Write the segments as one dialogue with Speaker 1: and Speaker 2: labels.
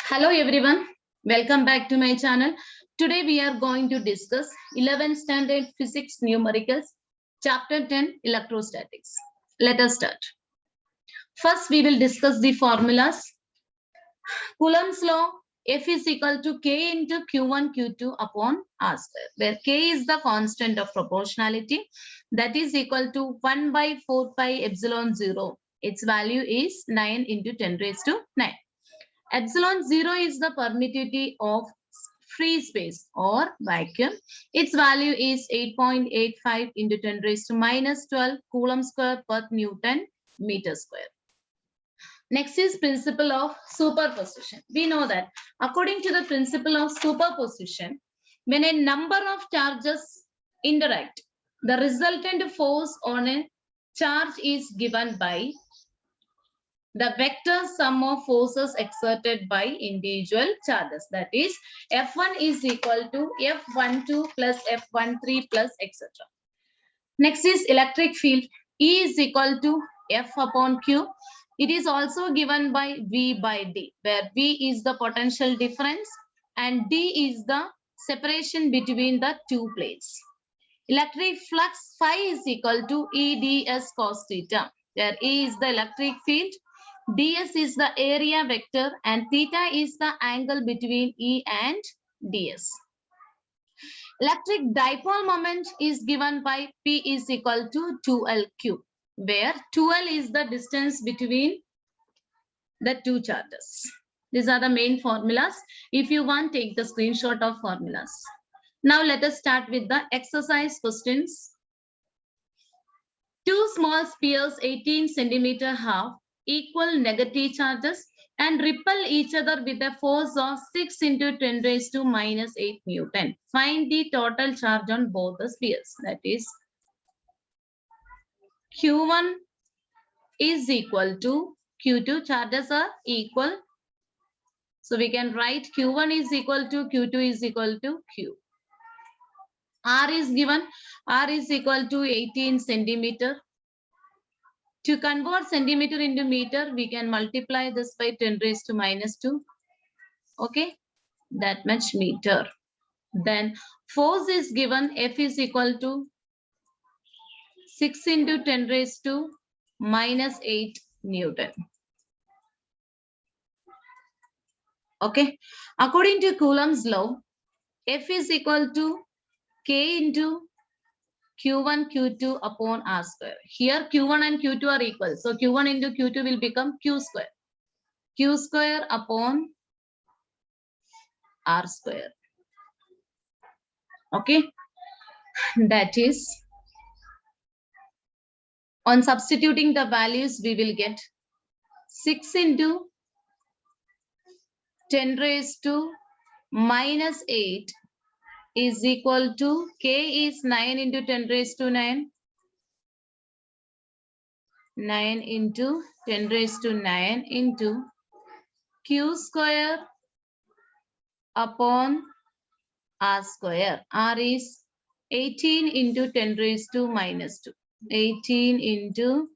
Speaker 1: Hello everyone, welcome back to my channel. Today we are going to discuss 11th standard physics numericals, chapter 10 electrostatics. Let us start. First we will discuss the formulas. Coulomb's law, F is equal to K into Q1 Q2 upon R square, where K is the constant of proportionality, that is equal to 1 by 4 pi epsilon 0. Its value is 9 into 10 raised to 9. Epsilon 0 is the permittivity of free space or vacuum. Its value is 8.85 into 10 raised to minus 12 coulomb square per Newton meter square. Next is principle of superposition. We know that according to the principle of superposition, when a number of charges interact, the resultant force on a charge is given by the vector sum of forces exerted by individual charges. That is, F1 is equal to F12 plus F13 plus etc. Next is electric field. E is equal to F upon Q. It is also given by V by D, where V is the potential difference and D is the separation between the two plates. Electric flux phi is equal to E ds cos theta, where E is the electric field, ds is the area vector, and theta is the angle between E and ds. Electric dipole moment is given by P is equal to 2Lq, where 2L is the distance between the two charges. These are the main formulas. If you want, take the screenshot of formulas. Now let us start with the exercise questions. Two small spheres 18 centimeter have equal negative charges and repel each other with a force of 6 into 10 raised to minus 8 Newton. Find the total charge on both the spheres. That is, Q1 is equal to Q2. Charges are equal. So we can write Q1 is equal to Q2 is equal to Q. R is given. R is equal to 18 centimeter. To convert centimeter into meter, we can multiply this by 10 raised to minus 2. Okay, that much meter. Then force is given. F is equal to 6 into 10 raised to minus 8 Newton. Okay, according to Coulomb's law, F is equal to K into Q1, Q2 upon R square. Here Q1 and Q2 are equal. So Q1 into Q2 will become Q square. Q square upon R square. Okay. That is, on substituting the values, we will get 6 into 10 raised to minus 8 is equal to K is 9 into 10 raised to 9. 9 into 10 raised to 9 into Q square upon R square. R is 18 into 10 raised to minus 2. 18 into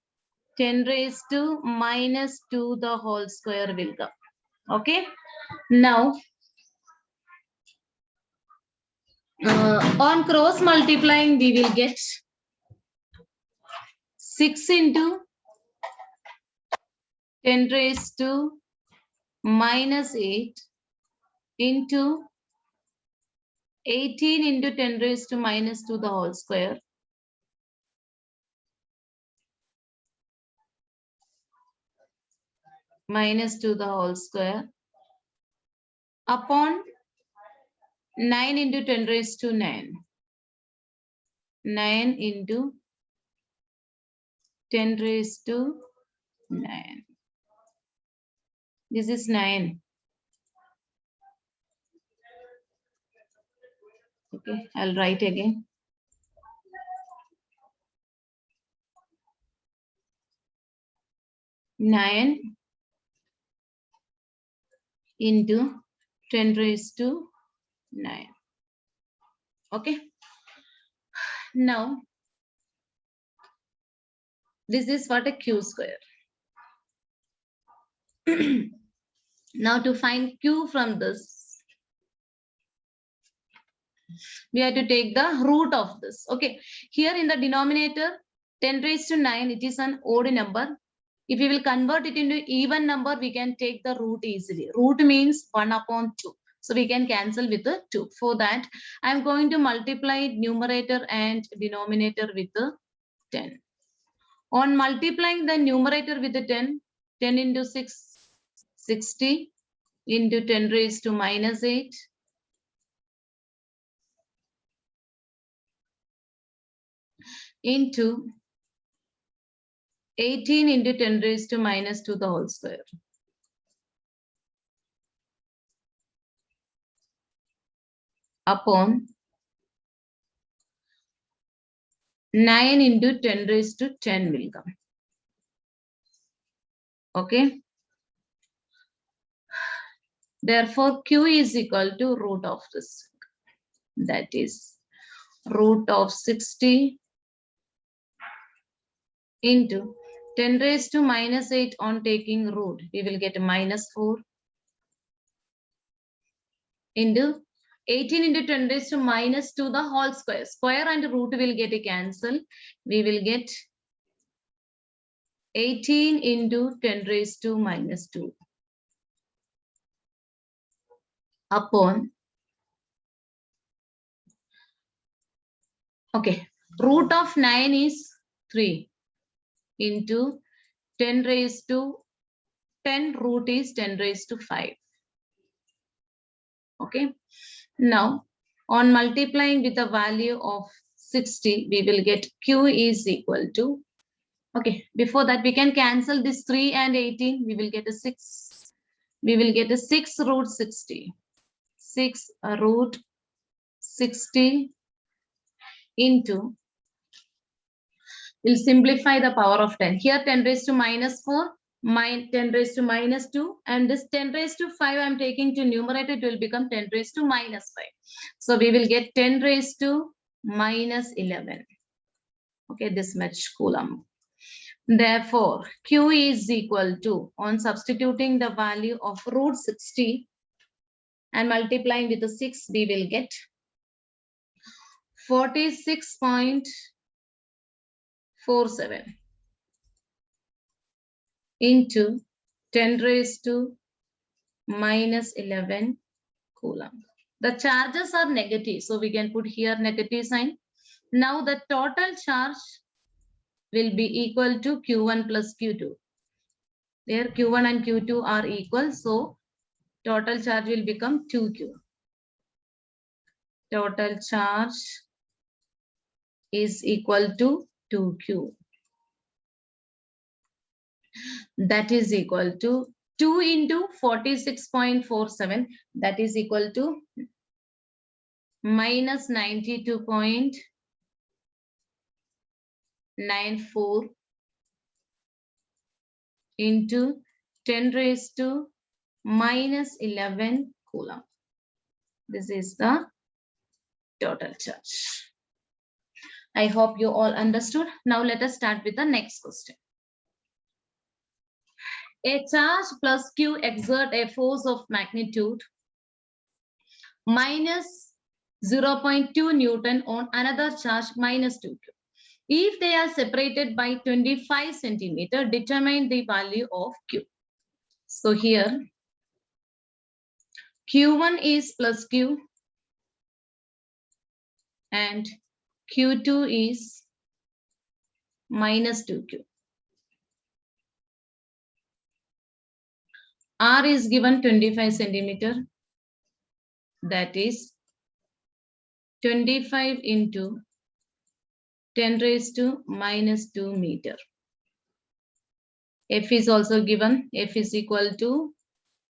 Speaker 1: 10 raised to minus 2 the whole square will come. Okay. Now, on cross multiplying, we will get 6 into 10 raised to minus 8 into 18 into 10 raised to minus 2 the whole square. Minus 2 the whole square upon 9 into 10 raised to 9. 9 into 10 raised to 9. This is 9. Okay, I'll write again. Nine into 10 raised to 9. Okay. Now, this is what a Q square. Now to find Q from this, we have to take the root of this. Okay, here in the denominator, 10 raised to 9, it is an odd number. If we will convert it into even number, we can take the root easily. Root means 1 upon 2. So we can cancel with the 2. For that, I am going to multiply numerator and denominator with the 10. On multiplying the numerator with the 10, 10 into 6, 60 into 10 raised to minus 8. Into 18 into 10 raised to minus 2 the whole square. Upon 9 into 10 raised to 10 will come. Okay. Therefore, Q is equal to root of this. That is root of 60 into 10 raised to minus 8 on taking root. We will get minus 4 into 18 into 10 raised to minus 2 the whole square. Square and root will get a cancel. We will get 18 into 10 raised to minus 2 upon, okay, root of 9 is 3 into 10 raised to 10 root is 10 raised to 5. Okay. Now, on multiplying with the value of 60, we will get Q is equal to, okay, before that we can cancel this 3 and 18. We will get a 6. We will get a 6 root 60. 6 root 60 into, we'll simplify the power of 10. Here 10 raised to minus 4, 10 raised to minus 2, and this 10 raised to 5 I'm taking to numerator, it will become 10 raised to minus 5. So we will get 10 raised to minus 11. Okay, this much coulomb. Therefore, Q is equal to, on substituting the value of root 60 and multiplying with the 6, we will get 46.47 into 10 raised to minus 11 coulomb. The charges are negative, so we can put here negative sign. Now the total charge will be equal to Q1 plus Q2. There Q1 and Q2 are equal, so total charge will become 2Q. Total charge is equal to 2Q. That is equal to 2 into 46.47. That is equal to minus 92.94 into 10 raised to minus 11 coulomb. This is the total charge. I hope you all understood. Now let us start with the next question. A charge plus Q exert a force of magnitude minus 0.2 Newton on another charge minus 2Q. If they are separated by 25 centimeter, determine the value of Q. So here, Q1 is plus Q and Q2 is minus 2Q. R is given 25 centimeter. That is 25 into 10 raised to minus 2 meter. F is also given. F is equal to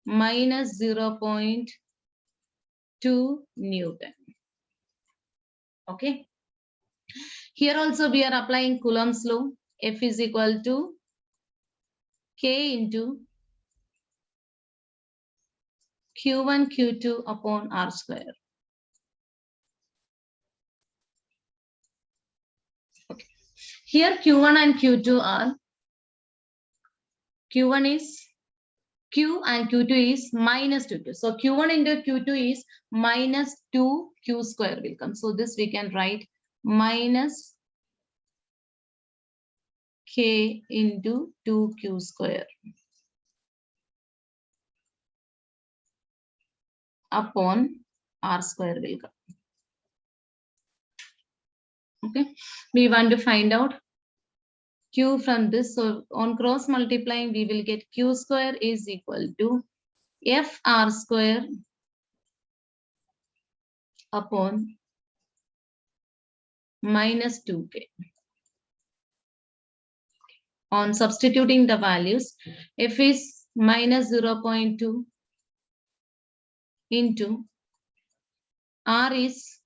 Speaker 1: minus 0.2 Newton. Okay. Here also we are applying Coulomb's law. F is equal to K into Q1 Q2 upon R square. Okay. Here Q1 and Q2 are, Q1 is Q and Q2 is minus 2Q. So Q1 into Q2 is minus 2Q square will come. So this we can write minus K into 2Q square upon R square will come. Okay, we want to find out Q from this. So on cross multiplying, we will get Q square is equal to FR square upon minus 2K. On substituting the values, F is minus 0.2 into R is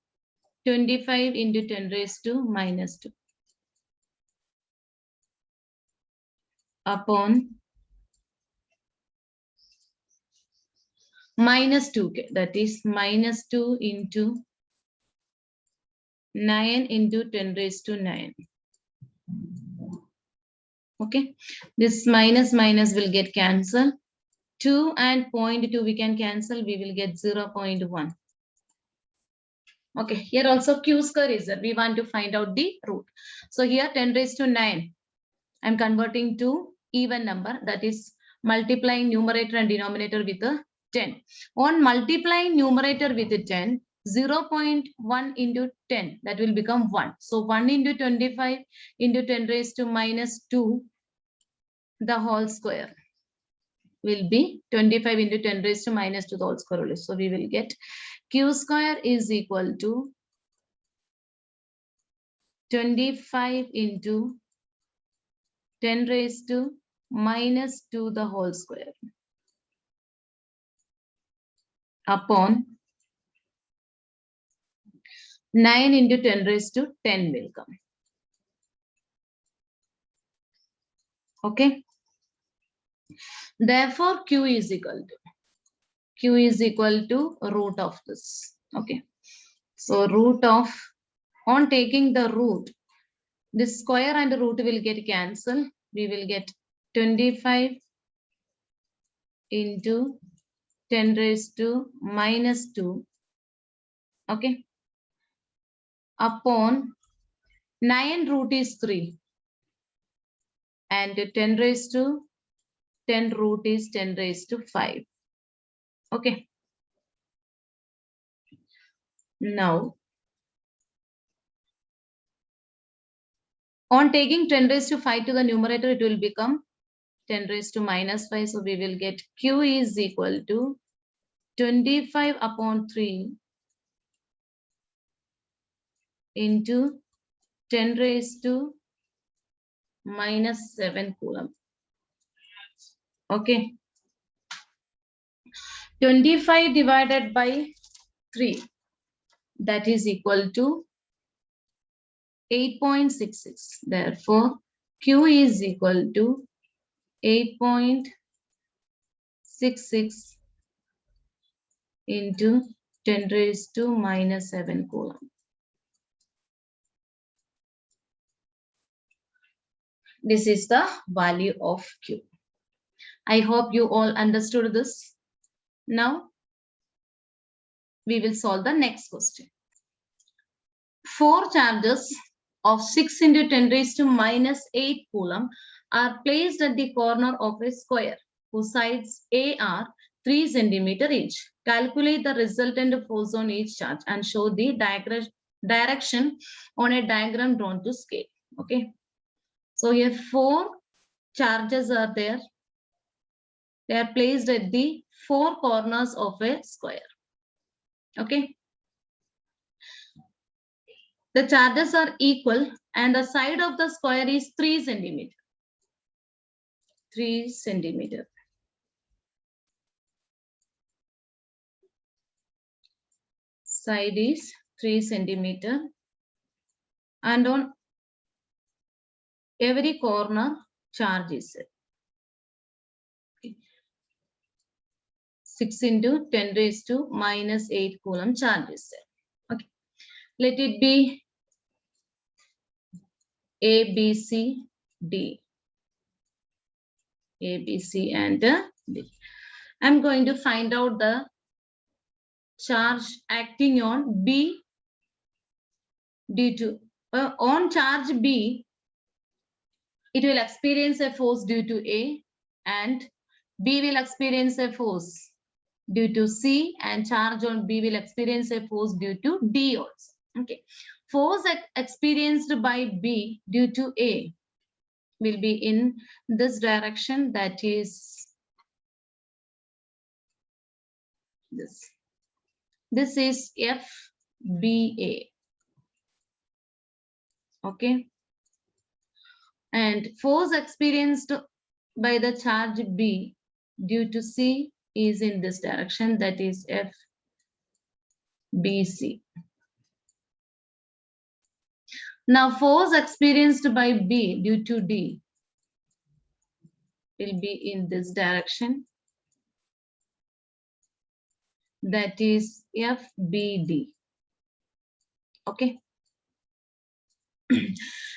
Speaker 1: 25 into 10 raised to minus 2 upon minus 2K, that is minus 2 into 9 into 10 raised to 9. Okay, this minus minus will get cancelled. 2 and 0.2 we can cancel, we will get 0.1. Okay, here also Q square is there. We want to find out the root. So here 10 raised to 9, I'm converting to even number, that is multiplying numerator and denominator with a 10. On multiplying numerator with a 10, 0.1 into 10, that will become 1. So 1 into 25 into 10 raised to minus 2, the whole square will be 25 into 10 raised to minus 2 the whole square only. So we will get Q square is equal to 25 into 10 raised to minus 2 the whole square upon 9 into 10 raised to 10 will come. Okay. Therefore, Q is equal to root of this. Okay. So root of, on taking the root, this square and root will get cancelled. We will get 25 into 10 raised to minus 2. Okay. Upon 9 root is 3. And 10 raised to 10 root is 10 raised to 5. Okay. Now, on taking 10 raised to 5 to the numerator, it will become 10 raised to minus 5. So we will get Q is equal to 25 upon 3 into 10 raised to minus 7 coulomb. Okay. 25 divided by 3, that is equal to 8.66. Therefore, Q is equal to 8.66 into 10 raised to minus 7 coulomb. This is the value of Q. I hope you all understood this. Now, we will solve the next question. 4 charges of 6 into 10 raised to minus 8 coulomb are placed at the corner of a square whose sides A are 3 centimeter each. Calculate the resultant force on each charge and show the direction on a diagram drawn to scale. Okay. So here 4 charges are there. They are placed at the 4 corners of a square. Okay. The charges are equal and the side of the square is 3 centimeter. 3 centimeter. Side is 3 centimeter. And on every corner, charge is set. 6 into 10 raised to minus 8 coulomb charge is set. Okay. Let it be A, B, C, D. A, B, C, and D. I'm going to find out the charge acting on B due to on charge B, it will experience a force due to A, and B will experience a force due to C, and charge on B will experience a force due to D also. Okay. Force experienced by B due to A will be in this direction, that is this. This is FBA. Okay. And force experienced by the charge B due to C is in this direction, that is FBC. Now force experienced by B due to D will be in this direction, that is FBD. Okay.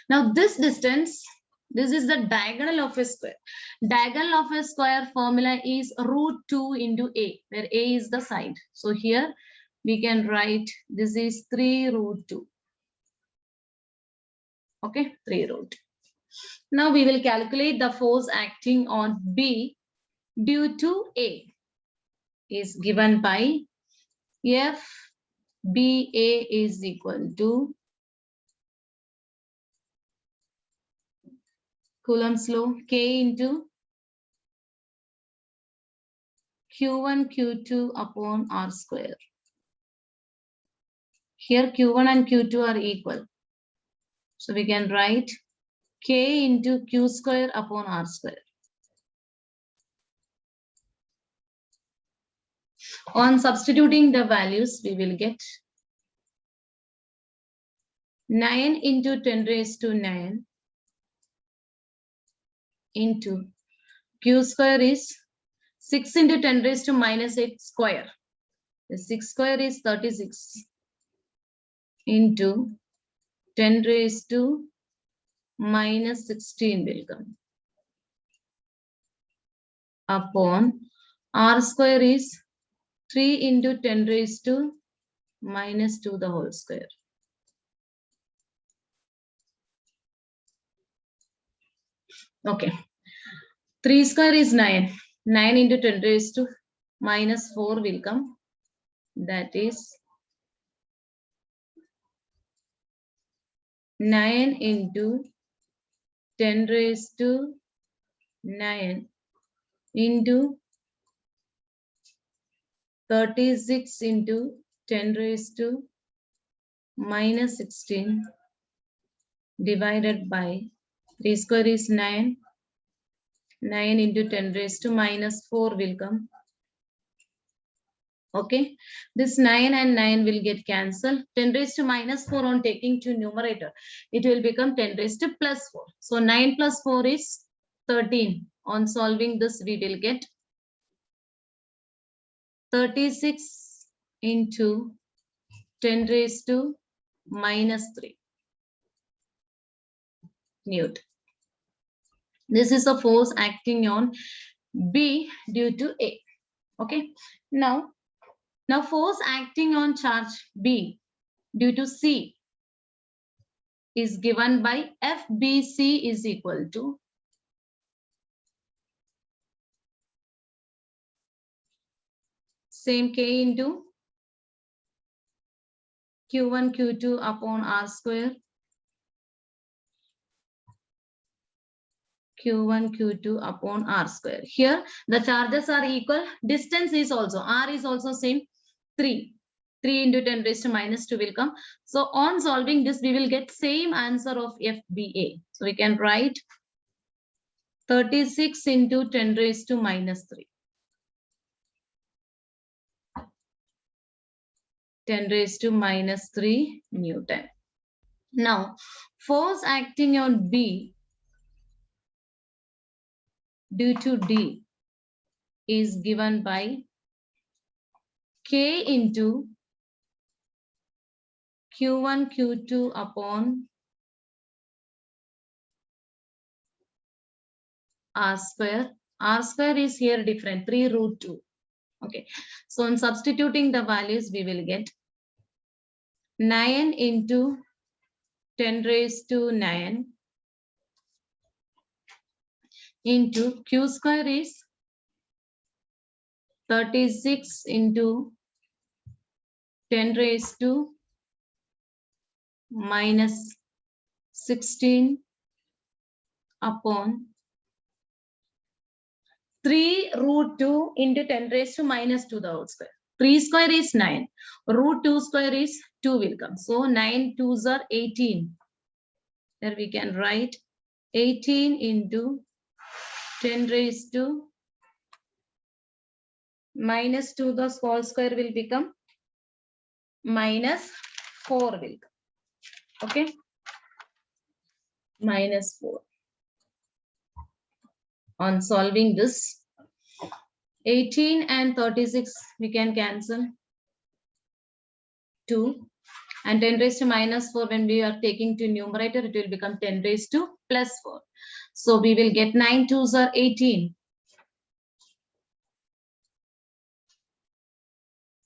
Speaker 1: Now this distance, this is the diagonal of a square. Diagonal of a square formula is √2 into A, where A is the side. So here we can write this is 3√2. Okay, 3√2. Now we will calculate the force acting on B due to A is given by FBA is equal to Coulomb's law, K into Q1 Q2 upon R square. Here Q1 and Q2 are equal. So we can write K into Q square upon R square. On substituting the values, we will get 9 into 10 raised to 9 into Q square is 6 into 10 raised to minus 8 square. The 6 square is 36 into 10 raised to minus 16 will come upon R square is 3 into 10 raised to minus 2 the whole square. Okay. 3 square is 9. 9 into 10 raised to minus 4 will come. That is 9 into 10 raised to 9 into 36 into 10 raised to minus 16 divided by 3 square is 9. 9 into 10 raised to minus 4 will come. Okay, this 9 and 9 will get cancelled. 10 raised to minus 4 on taking to numerator, it will become 10 raised to plus 4. So 9 plus 4 is 13. On solving this, we will get 36 into 10 raised to minus 3 Newton. This is a force acting on B due to A. Okay, now force acting on charge B due to C is given by FBC is equal to same K into Q1 Q2 upon R square, Q1 Q2 upon R square. Here the charges are equal. Distance is also, R is also same, 3. 3 into 10 raised to minus 2 will come. So on solving this, we will get same answer of FBA. So we can write 36 into 10 raised to minus 3. 10 raised to minus 3 Newton. Now, force acting on B due to D is given by K into Q1 Q2 upon R square. R square is here different, 3√2. Okay, so in substituting the values, we will get 9 into 10 raised to 9 into q square is 36 into 10 raised to minus 16 upon 3 root 2 into 10 raised to minus 2 the whole square. 3 square is 9. Root 2 square is 2 will come. So 9 2s are 18. There we can write 18 into 10 raised to minus 2 the whole square will become minus 4 will come. Okay. Minus 4. On solving this, 18 and 36 we can cancel 2, and 10 raised to minus 4 when we are taking to numerator it will become 10 raised to plus 4. So we will get 9 2s are 18.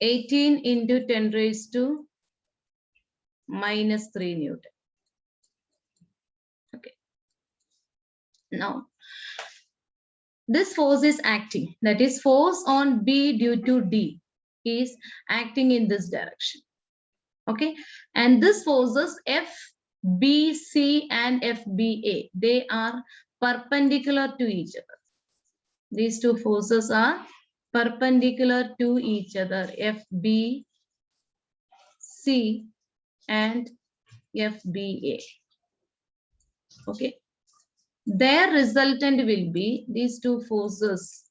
Speaker 1: 18 into 10 raised to minus 3 Newton. Okay. Now, this force is acting. That is, force on B due to D is acting in this direction. Okay. And this forces FBC and FBA, they are perpendicular to each other. These two forces are perpendicular to each other, FBC and FBA. Okay. Their resultant will be, these two forces,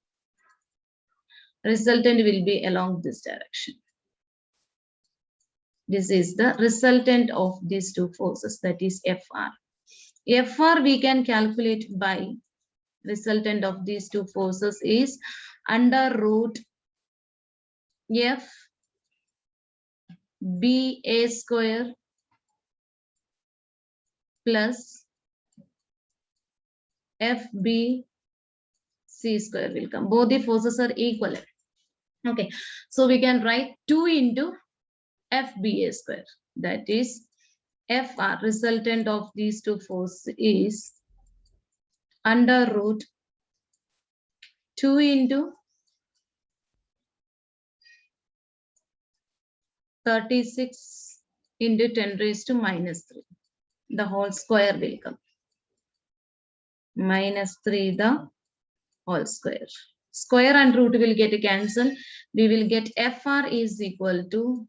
Speaker 1: resultant will be along this direction. This is the resultant of these two forces, that is FR. FR we can calculate by resultant of these two forces is under root F BA square plus FB C square will come. Both the forces are equal. Okay, so we can write 2 into FBA square. That is FR, resultant of these two forces is under root 2 into 36 into 10 raised to minus 3. The whole square will come. Minus 3 the whole square. Square and root will get cancelled. We will get FR is equal to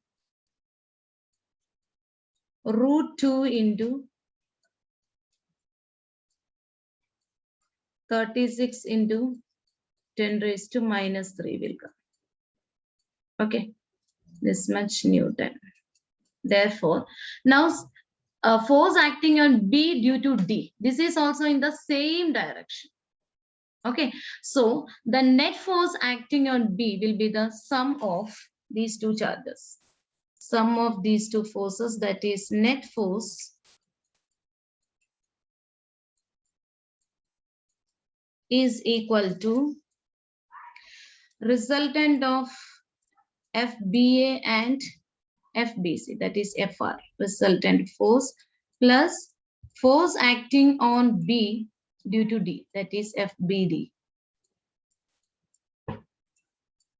Speaker 1: root 2 into 36 into 10 raised to minus 3 will come. Okay, this much Newton. Therefore, now force acting on B due to D. This is also in the same direction. Okay, so the net force acting on B will be the sum of these two charges. Sum of these two forces, that is net force is equal to resultant of FBA and FBC, that is FR, resultant force, plus force acting on B due to D, that is FBD.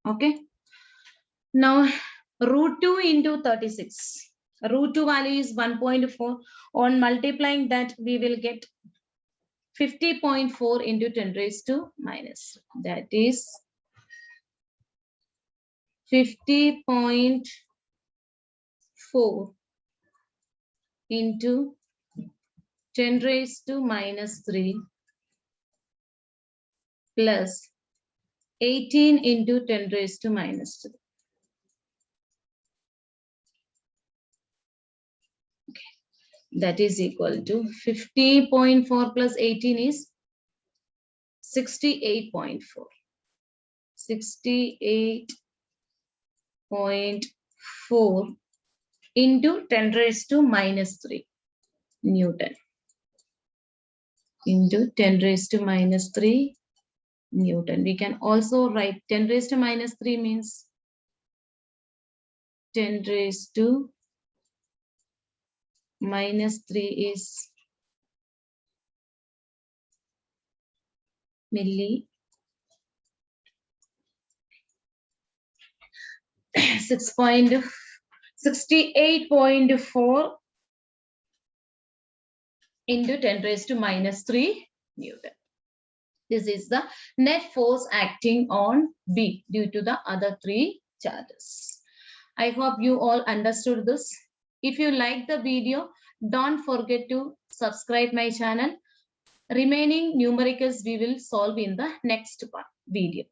Speaker 1: Okay. Now, root 2 into 36. Root 2 value is 1.4. On multiplying that, we will get 50.4 into 10 raised to minus. That is 50.4 into 10 raised to minus 3 plus 18 into 10 raised to minus 2. Okay. That is equal to 50.4 plus 18 is 68.4. 68.4 into 10 raised to minus 3 Newton into 10 raised to minus 3 Newton. We can also write 10 raised to minus 3 means 10 raised to minus 3 is milli. 68.4 into 10 raised to minus 3 Newton. This is the net force acting on B due to the other 3 charges. I hope you all understood this. If you like the video, don't forget to subscribe my channel. Remaining numericals we will solve in the next video.